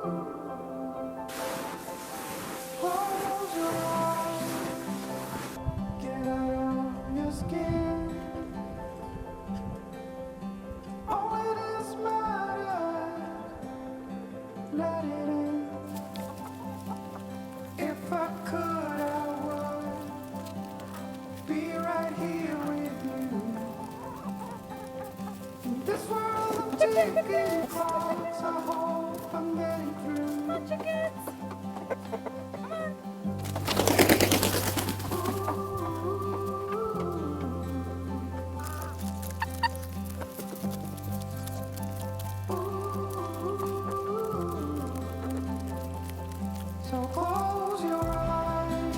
Close your eyes, get out of your skin. All it is matter, let it in. If I could, I would be right here with you. In this world of ticking clocks, I hope I'm getting through. Bunch of kids. Come on. So close your eyes.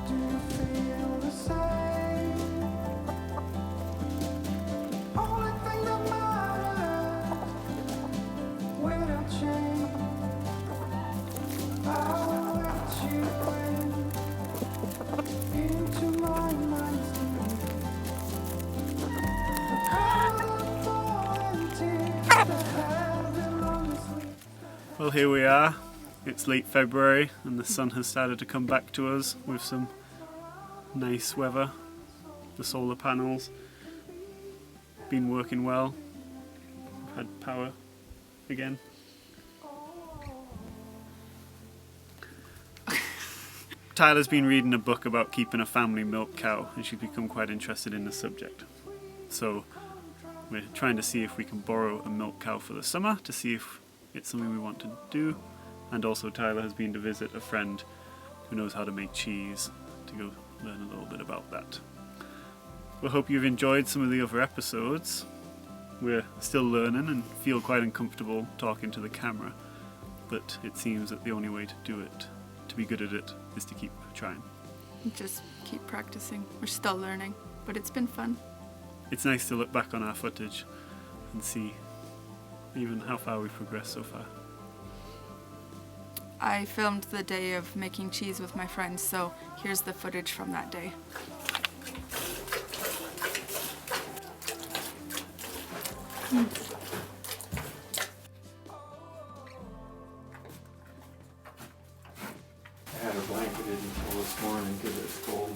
Do you feel the same? Only thing that matters without change. I will let you in into my mind's the color of falling tears that have been long asleep. Well, here we are. It's late February and the sun has started to come back to us with some nice weather. The solar panels been working well. We've had power again. Tyla's been reading a book about keeping a family milk cow and she's become quite interested in the subject. So we're trying to see if we can borrow a milk cow for the summer to see if it's something we want to do. And also Tyla has been to visit a friend who knows how to make cheese to go learn a little bit about that. We hope you've enjoyed some of the other episodes. We're still learning and feel quite uncomfortable talking to the camera, but it seems that the only way to do it, to be good at it, is to keep trying. Just keep practicing. We're still learning, but it's been fun. It's nice to look back on our footage and see even how far we've progressed so far. I filmed the day of making cheese with my friends, so here's the footage from that day. I had her blanketed until this morning because it's cold.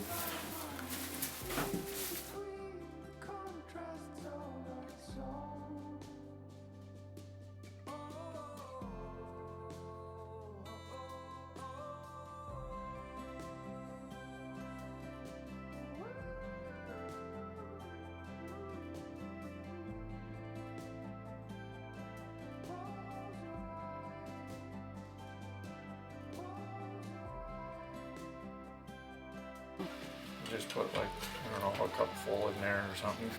Just put like, I don't know, a cup full in there or something.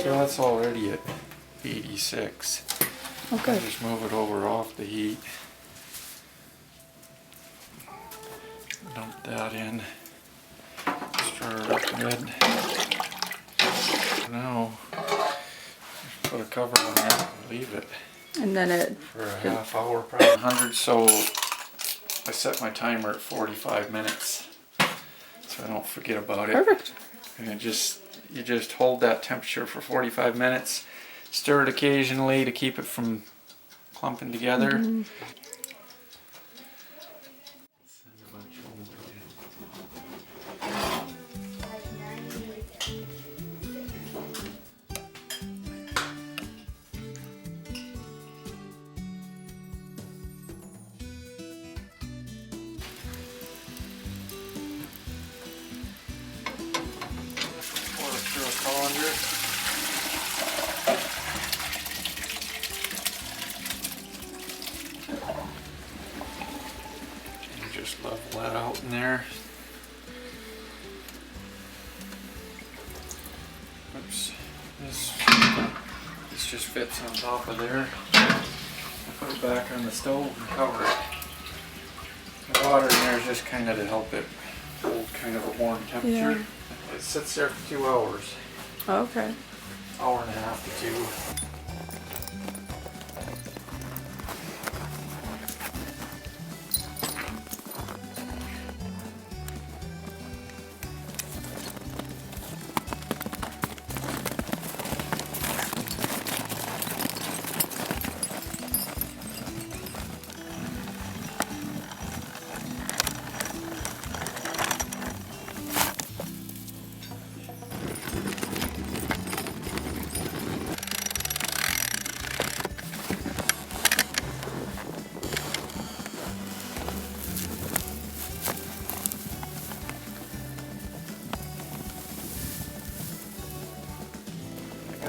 So that's already at 86. Okay. I just move it over off the heat. Dump that in. Stir it up good. Now, just put a cover on it and leave it. And then it... For a half hour, probably 100, so I set my timer at 45 minutes so I don't forget about it. Perfect. And you just hold that temperature for 45 minutes, stir it occasionally to keep it from clumping together. Mm-hmm. Colander. And just level that out in there. Oops, this just fits on top of there. I put it back on the stove and cover it. The water in there is just kind of to help it hold kind of a warm temperature. Yeah. It sits there for 2 hours. Okay. Hour and a half to 2.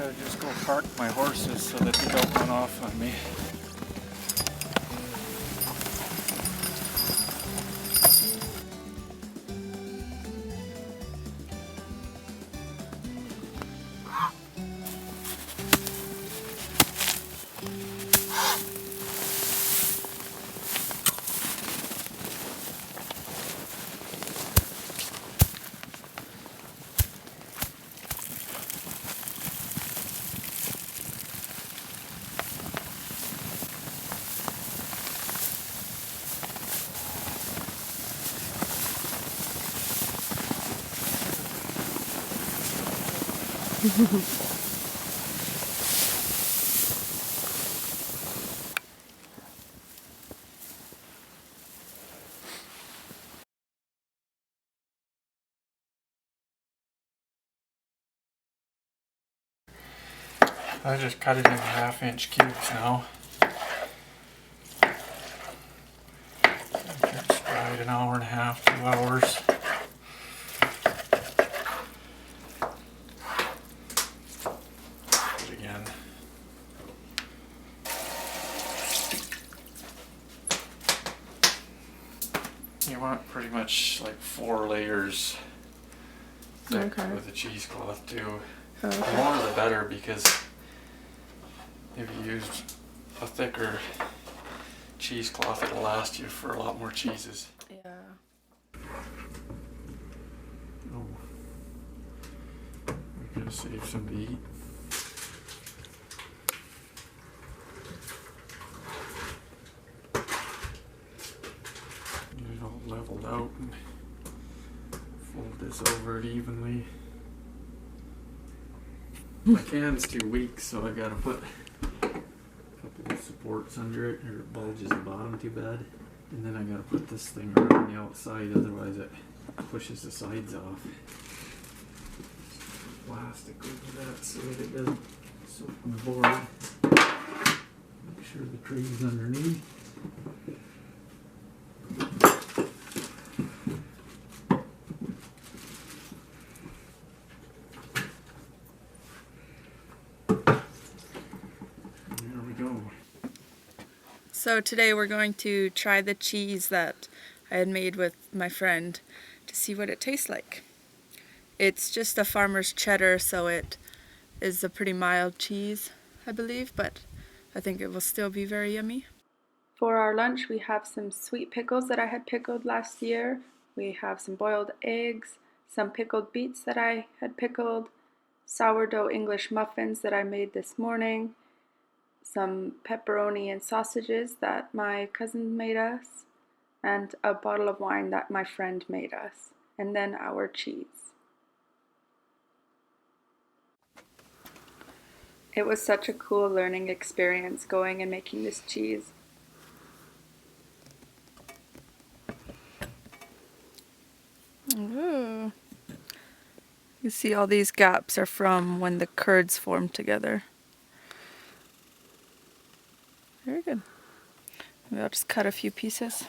gotta just go park my horses so that they don't run off on me. I just cut it into 1/2-inch cubes now. It's dried an hour and a half, 2 hours. Do it again. You want pretty much like 4 layers thick with the cheesecloth too. Oh, The okay. more the better, because if you used a thicker cheesecloth, it'll last you for a lot more cheeses. Yeah. Oh, we're gonna save some to eat. Get it all leveled out and fold this over it evenly. My can's too weak, so I gotta put a couple of supports under it, or it bulges the bottom too bad. And then I gotta put this thing around the outside, otherwise it pushes the sides off. Plastic over that so that it doesn't soak in the board. Make sure the tree's underneath. There we go. So today we're going to try the cheese that I had made with my friend to see what it tastes like. It's just a farmer's cheddar, so it is a pretty mild cheese, I believe, but I think it will still be very yummy. For our lunch, we have some sweet pickles that I had pickled last year. We have some boiled eggs, some pickled beets that I had pickled, sourdough English muffins that I made this morning, some pepperoni and sausages that my cousin made us, and a bottle of wine that my friend made us, and then our cheese. It was such a cool learning experience going and making this cheese. Ooh. You see all these gaps are from when the curds formed together. Very good. Maybe I'll just cut a few pieces.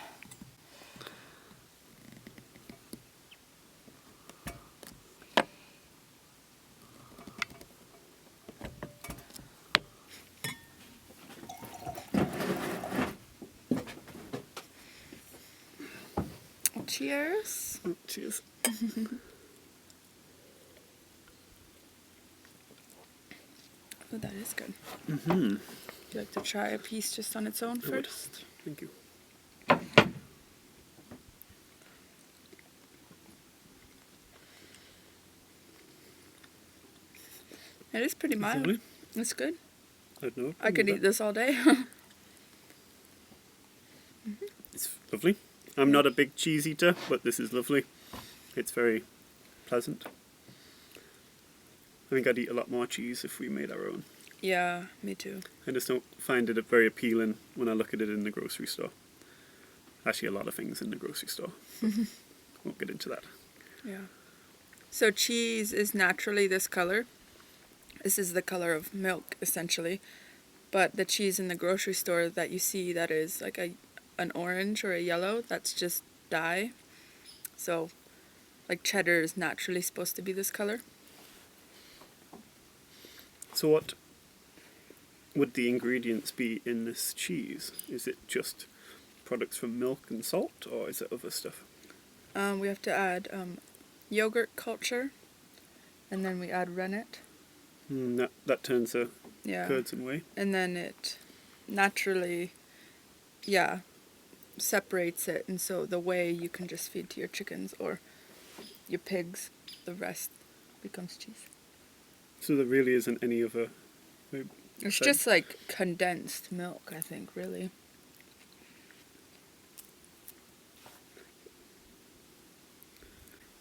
Cheers. Cheers. Oh, that is good. Mm-hmm. Would you like to try a piece just on its own first? Thank you. It is pretty mild. Lovely. It's good. I don't know. I could eat this all day. It's lovely. I'm not a big cheese eater, but this is lovely. It's very pleasant. I think I'd eat a lot more cheese if we made our own. Yeah, me too. I just don't find it very appealing when I look at it in the grocery store. Actually, a lot of things in the grocery store. Won't get into that. Yeah. So cheese is naturally this color. This is the color of milk, essentially. But the cheese in the grocery store that you see that is like an orange or a yellow, that's just dye. So, like cheddar is naturally supposed to be this color. So what would the ingredients be in this cheese? Is it just products from milk and salt, or is it other stuff? We have to add yogurt culture, and then we add rennet. That turns the Yeah. curds and whey. And then it naturally, separates it, and so the whey you can just feed to your chickens or your pigs. The rest becomes cheese. So there really isn't any other... It's So- just like condensed milk, I think, really.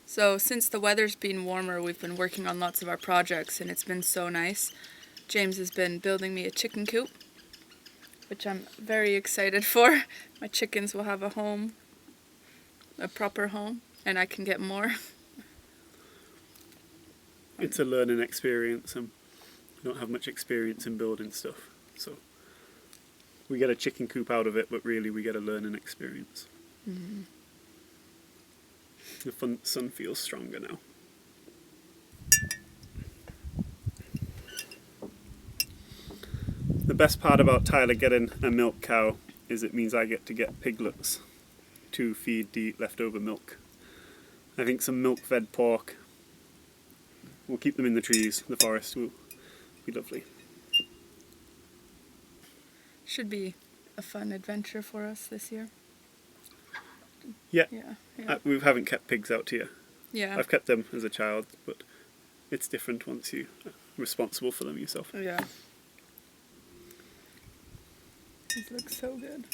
So since the weather's been warmer, we've been working on lots of our projects, and it's been so nice. James has been building me a chicken coop, which I'm very excited for. My chickens will have a home, a proper home, and I can get more. It's a learning experience, and we don't have much experience in building stuff. So we get a chicken coop out of it, but really we get a learning experience. Mm-hmm. The sun feels stronger now. The best part about Tyler getting a milk cow is it means I get to get piglets to feed the leftover milk. I think some milk-fed pork, we'll keep them in the trees, the forest will be lovely. Should be a fun adventure for us this year. Yeah, Yeah. we haven't kept pigs out here. Yeah. I've kept them as a child, but it's different once you're responsible for them yourself. Yeah. These look so good.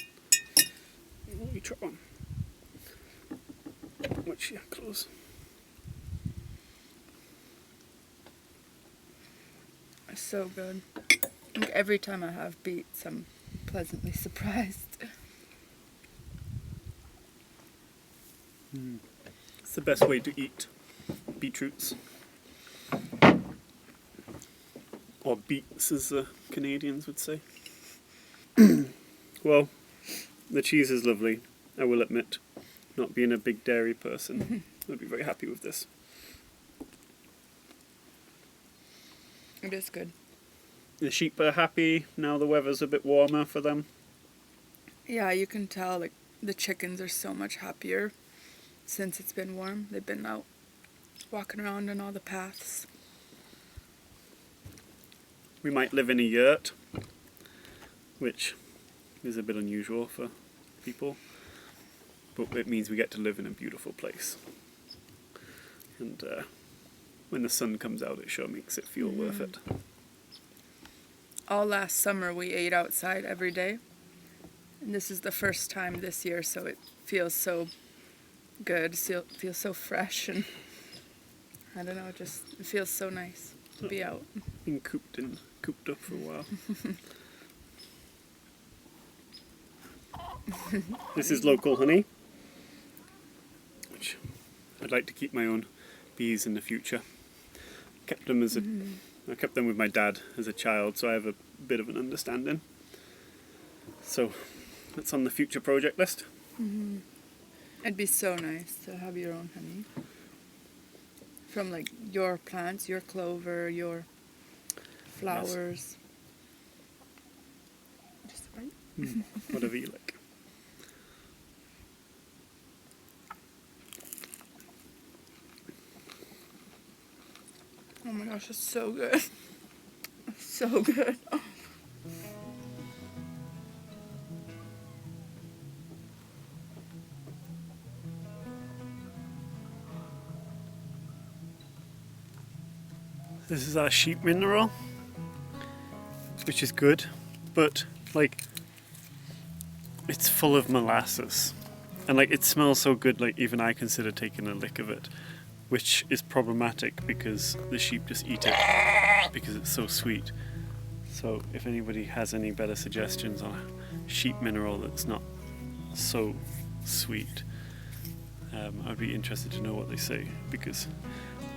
Let me try one. Which, yeah, close. So good. I think every time I have beets, I'm pleasantly surprised. It's the best way to eat beetroots. Or beets, as the Canadians would say. Well, the cheese is lovely, I will admit. Not being a big dairy person, I'd be very happy with this. It is good. The sheep are happy, now the weather's a bit warmer for them. Yeah, you can tell like the chickens are so much happier since it's been warm. They've been out walking around on all the paths. We might live in a yurt, which is a bit unusual for people, but it means we get to live in a beautiful place. And when the sun comes out, it sure makes it feel worth it. All last summer we ate outside every day, and this is the first time this year, so it feels so good. It feels so fresh, and I don't know, it feels so nice to be out. Been cooped up for a while. This is local honey, which I'd like to keep my own bees in the future. I kept them with my dad as a child, so I have a bit of an understanding. So that's on the future project list. Mm-hmm. It'd be so nice to have your own honey. From like your plants, your clover, your flowers. Just a bite. Whatever you like. Oh my gosh, it's so good. It's so good. This is our sheep mineral, which is good, but like it's full of molasses, and like it smells so good, like even I consider taking a lick of it, which is problematic because the sheep just eat it because it's so sweet. So if anybody has any better suggestions on a sheep mineral that's not so sweet, I'd be interested to know what they say, because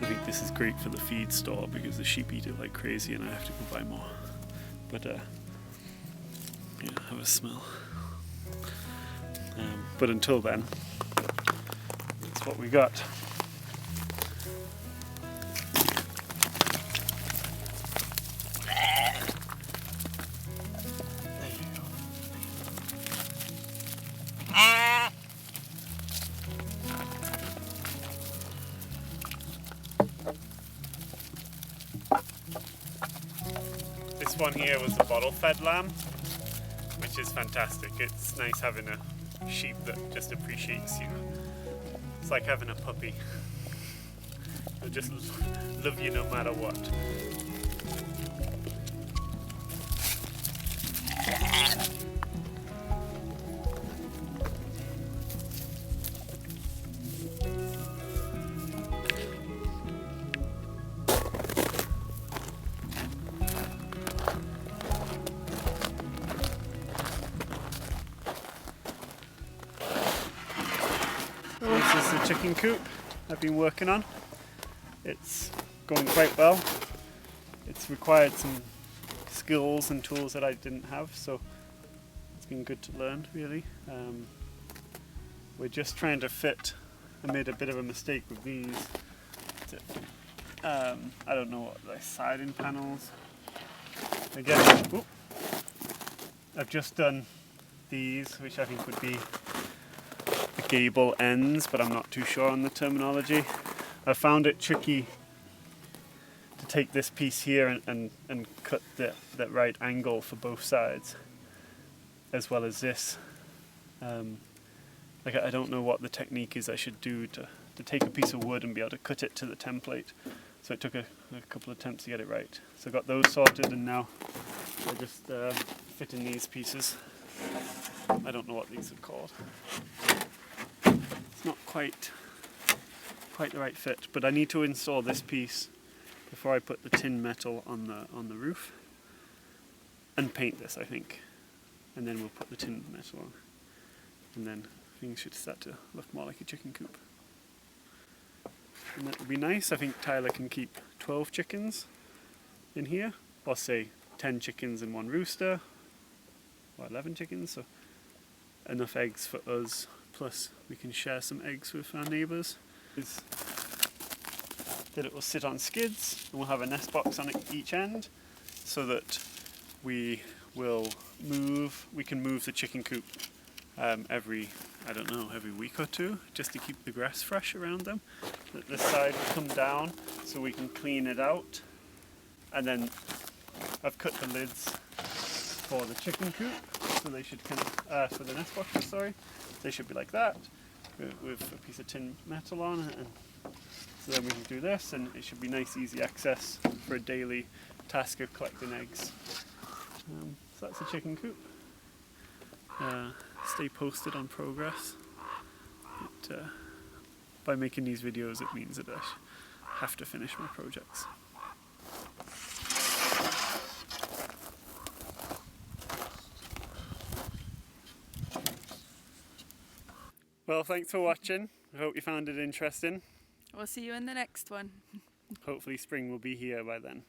I think this is great for the feed store because the sheep eat it like crazy and I have to go buy more. But yeah, have a smell. But until then, that's what we got. This one here was a bottle-fed lamb, which is fantastic. It's nice having a sheep that just appreciates you. It's like having a puppy. They'll just love you no matter what. This is the chicken coop I've been working on. It's going quite well. It's required some skills and tools that I didn't have, so it's been good to learn, really. We're just trying to fit. I made a bit of a mistake with these. I don't know what, like siding panels. Again, I've just done these, which I think would be the gable ends, but I'm not too sure on the terminology. I found it tricky to take this piece here and cut that right angle for both sides, as well as this. Like I don't know what the technique is I should do to take a piece of wood and be able to cut it to the template. So it took a couple of attempts to get it right. So I got those sorted, and now I just fit in these pieces. I don't know what these are called. It's not quite the right fit, but I need to install this piece before I put the tin metal on the roof and paint this, I think, and then we'll put the tin metal on, and then things should start to look more like a chicken coop. And that would be nice. I think Tyla can keep 12 chickens in here, or say 10 chickens and 1 rooster, or 11 chickens, so enough eggs for us, plus we can share some eggs with our neighbours. Is that it will sit on skids, and we'll have a nest box on each end, so that we can move the chicken coop every week or two, just to keep the grass fresh around them. This side will come down so we can clean it out, and then I've cut the lids for the chicken coop, so they should for the nest boxes, sorry, they should be like that, with a piece of tin metal on it, and so then we can do this, and it should be nice, easy access for a daily task of collecting eggs. So that's the chicken coop. Stay posted on progress. By making these videos, it means that I have to finish my projects. Well, thanks for watching. I hope you found it interesting. We'll see you in the next one. Hopefully spring will be here by then.